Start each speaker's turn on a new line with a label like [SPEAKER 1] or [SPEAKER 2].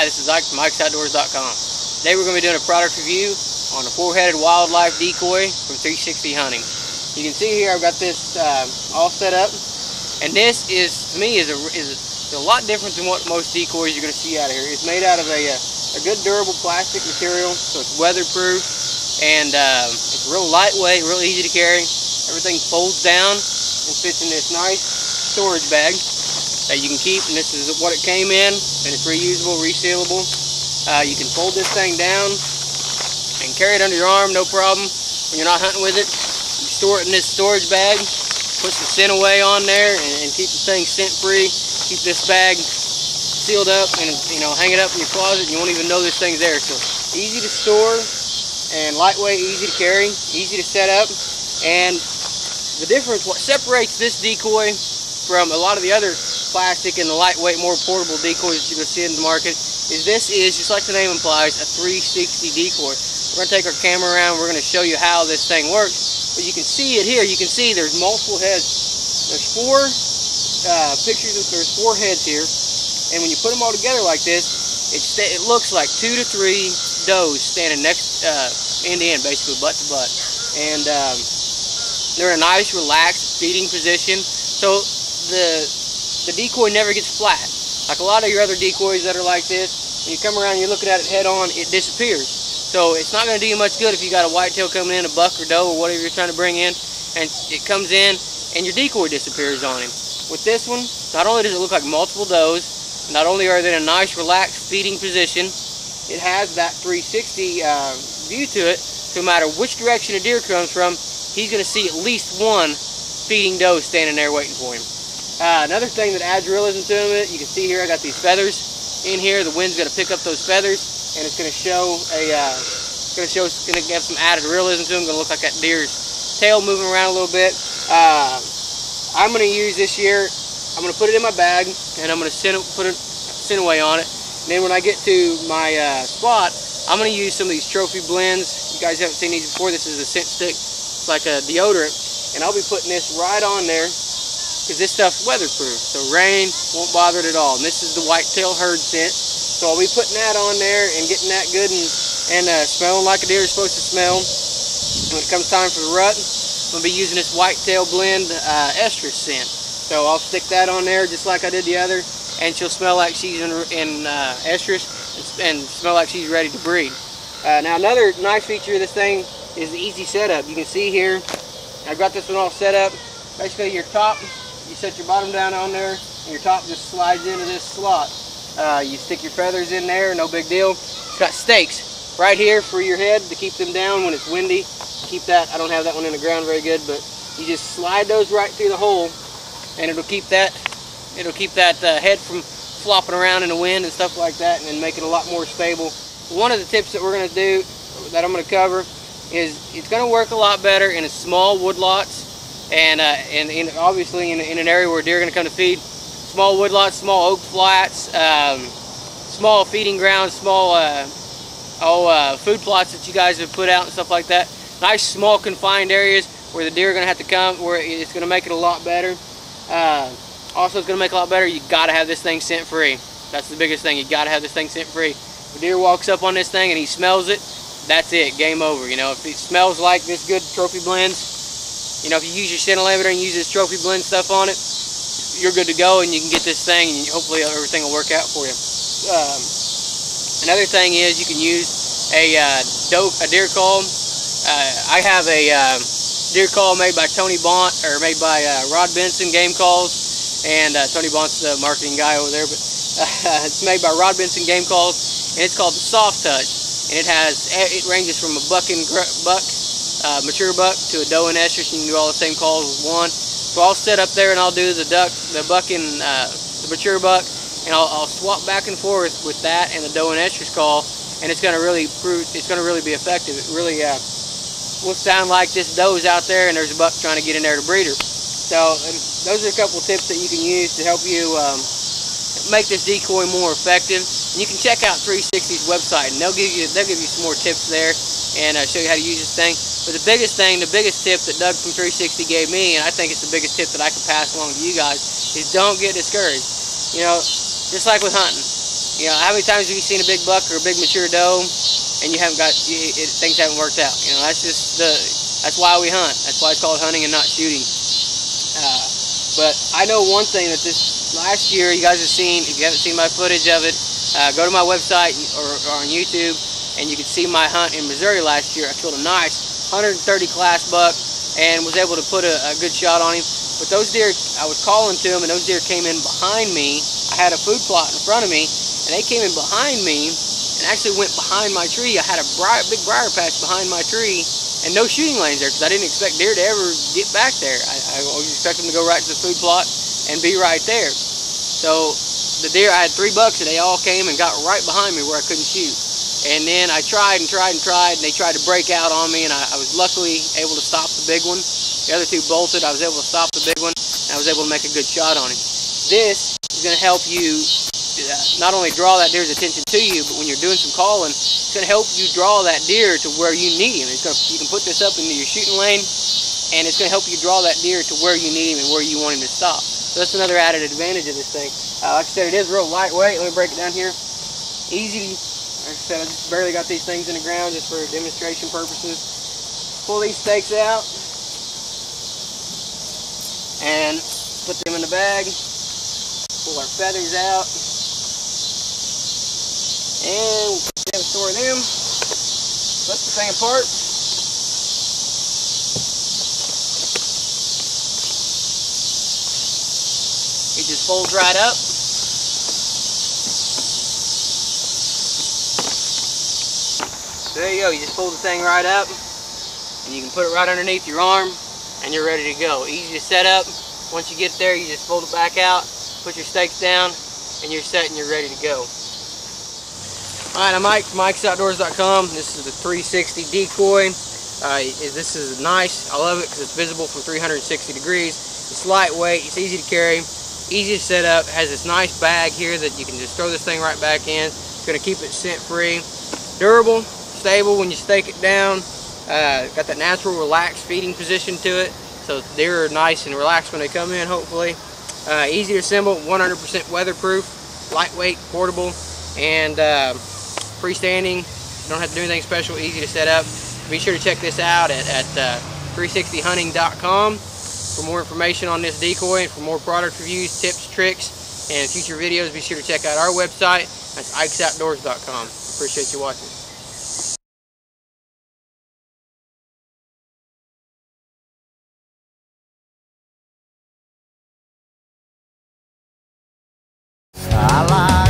[SPEAKER 1] This is Ike from IkesOutdoors.com. Today we're going to be doing a product review on a four-headed wildlife decoy from 360 Hunting. You can see here I've got this all set up, and this is, to me, is a lot different than what most decoys you're going to see out of here. It's made out of a good durable plastic material, so it's weatherproof, and it's real lightweight, real easy to carry. Everything folds down and fits in this nice storage bag that you can keep, and this is what it came in, and it's reusable, resealable. You can fold this thing down and carry it under your arm, no problem. When you're not hunting with it, you store it in this storage bag, put some scent away on there, and keep the thing scent free. Keep this bag sealed up, and hang it up in your closet, and you won't even know this thing's there. So easy to store and lightweight, easy to carry, easy to set up. And the difference, what separates this decoy from a lot of the other plastic and the lightweight, more portable decoys that you're going to see in the market, is this is, just like the name implies, a 360 decoy. We're going to take our camera around, we're going to show you how this thing works. But you can see it here, you can see there's multiple heads. There's four heads here, and when you put them all together like this, it looks like 2 to 3 does standing next end to end, basically butt to butt. And they're in a nice, relaxed feeding position. So the decoy never gets flat. Like a lot of your other decoys that are like this, when you come around and you're looking at it head on, it disappears. So it's not going to do you much good if you got a whitetail coming in, a buck or doe or whatever you're trying to bring in, and it comes in and your decoy disappears on him. With this one, not only does it look like multiple does, not only are they in a nice, relaxed feeding position, it has that 360 view to it. So no matter which direction a deer comes from, he's going to see at least one feeding doe standing there waiting for him. Another thing that adds realism to it, you can see here I got these feathers in here. The wind's going to pick up those feathers, and it's going to show it's going to have some added realism to them. Going to look like that deer's tail moving around a little bit. I'm going to use this year. I'm going to put it in my bag, and I'm going to put a scent away on it. And then when I get to my spot, I'm going to use some of these trophy blends. You guys haven't seen these before. This is a scent stick. It's like a deodorant, and I'll be putting this right on there, because this stuff's weatherproof, so rain won't bother it at all. And this is the whitetail herd scent, so I'll be putting that on there and getting that good and smelling like a deer is supposed to smell. When it comes time for the rut, I'm going to be using this whitetail blend estrus scent. So I'll stick that on there just like I did the other, and she'll smell like she's in estrus and smell like she's ready to breed. Now another nice feature of this thing is the easy setup. You can see here, I've got this one all set up. Basically your top, you set your bottom down on there, and your top just slides into this slot. You stick your feathers in there, no big deal. It's got stakes right here for your head to keep them down when it's windy. Keep that, I don't have that one in the ground very good, but you just slide those right through the hole, and it'll keep that head from flopping around in the wind and stuff like that, and then make it a lot more stable. One of the tips that we're going to do, that I'm going to cover, is it's going to work a lot better in a small woodlots, and obviously in an area where deer are going to come to feed. Small woodlots, small oak flats, small feeding grounds, small food plots that you guys have put out and stuff like that. Nice small confined areas where the deer are going to have to come, where it's going to make it a lot better. Also, it's going to make it a lot better, you got to have this thing scent free. That's the biggest thing, you got to have this thing scent free. If a deer walks up on this thing and he smells it, that's it, game over. If it smells like this good trophy blends, if you use your scent limiter and use this trophy blend stuff on it, you're good to go, and you can get this thing, and hopefully everything will work out for you. Another thing is you can use a deer call. I have a deer call made by made by Rod Benson Game Calls, and Tony Bont's the marketing guy over there, but it's made by Rod Benson Game Calls, and it's called the Soft Touch. And it ranges from a mature buck, to a doe and estrus. You can do all the same calls with one. So I'll sit up there and I'll do the buck and the mature buck, and I'll swap back and forth with that and the doe and estrus call, and it's going to really be effective. It really will sound like this doe's out there and there's a buck trying to get in there to breed her. So those are a couple tips that you can use to help you make this decoy more effective. And you can check out 360's website, and they'll give you some more tips there and show you how to use this thing. But the biggest tip that Doug from 360 gave me, and I think it's the biggest tip that I can pass along to you guys, is don't get discouraged. Just like with hunting, You know, how many times have you seen a big buck or a big mature doe and you haven't got, things haven't worked out? You know, that's why we hunt. That's why it's called hunting and not shooting. But I know one thing that this last year you guys have seen. If you haven't seen my footage of it, go to my website or on YouTube, and you can see my hunt in Missouri last year. I killed a nice 130 class buck and was able to put a good shot on him. But those deer, I was calling to them, and those deer came in behind me. I had a food plot in front of me, and they came in behind me and actually went behind my tree. I had a big briar patch behind my tree, and no shooting lanes there because I didn't expect deer to ever get back there. I always expect them to go right to the food plot and be right there. So the deer, I had 3 bucks, and they all came and got right behind me where I couldn't shoot. And then I tried and tried and tried, and they tried to break out on me, and I was luckily able to stop the big one. The other 2 bolted. I was able to stop the big one, and I was able to make a good shot on him. This is going to help you not only draw that deer's attention to you, but when you're doing some calling, it's going to help you draw that deer to where you need him. You can put this up into your shooting lane, and it's going to help you draw that deer to where you need him and where you want him to stop. So that's another added advantage of this thing. Like I said, it is real lightweight. Let me break it down here. Easy. Like I said, I just barely got these things in the ground just for demonstration purposes. Pull these stakes out and put them in the bag. Pull our feathers out. And we'll store them. Flip the thing apart. It just folds right up. So there you go. You just fold the thing right up, and you can put it right underneath your arm, and you're ready to go. Easy to set up. Once you get there, you just fold it back out, put your stakes down, and you're set and you're ready to go. Alright, I'm Mike from Mike'sOutdoors.com. This is the 360 decoy. This is nice. I love it because it's visible from 360 degrees. It's lightweight, it's easy to carry, easy to set up. It has this nice bag here that you can just throw this thing right back in. It's going to keep it scent free. Durable, stable when you stake it down. Got that natural relaxed feeding position to it. So deer are nice and relaxed when they come in, hopefully. Easy to assemble, 100% weatherproof, lightweight, portable, and freestanding. You don't have to do anything special, easy to set up. Be sure to check this out at 360hunting.com for more information on this decoy and for more product reviews, tips, tricks, and future videos. Be sure to check out our website. That's IkesOutdoors.com. Appreciate you watching.
[SPEAKER 2] I like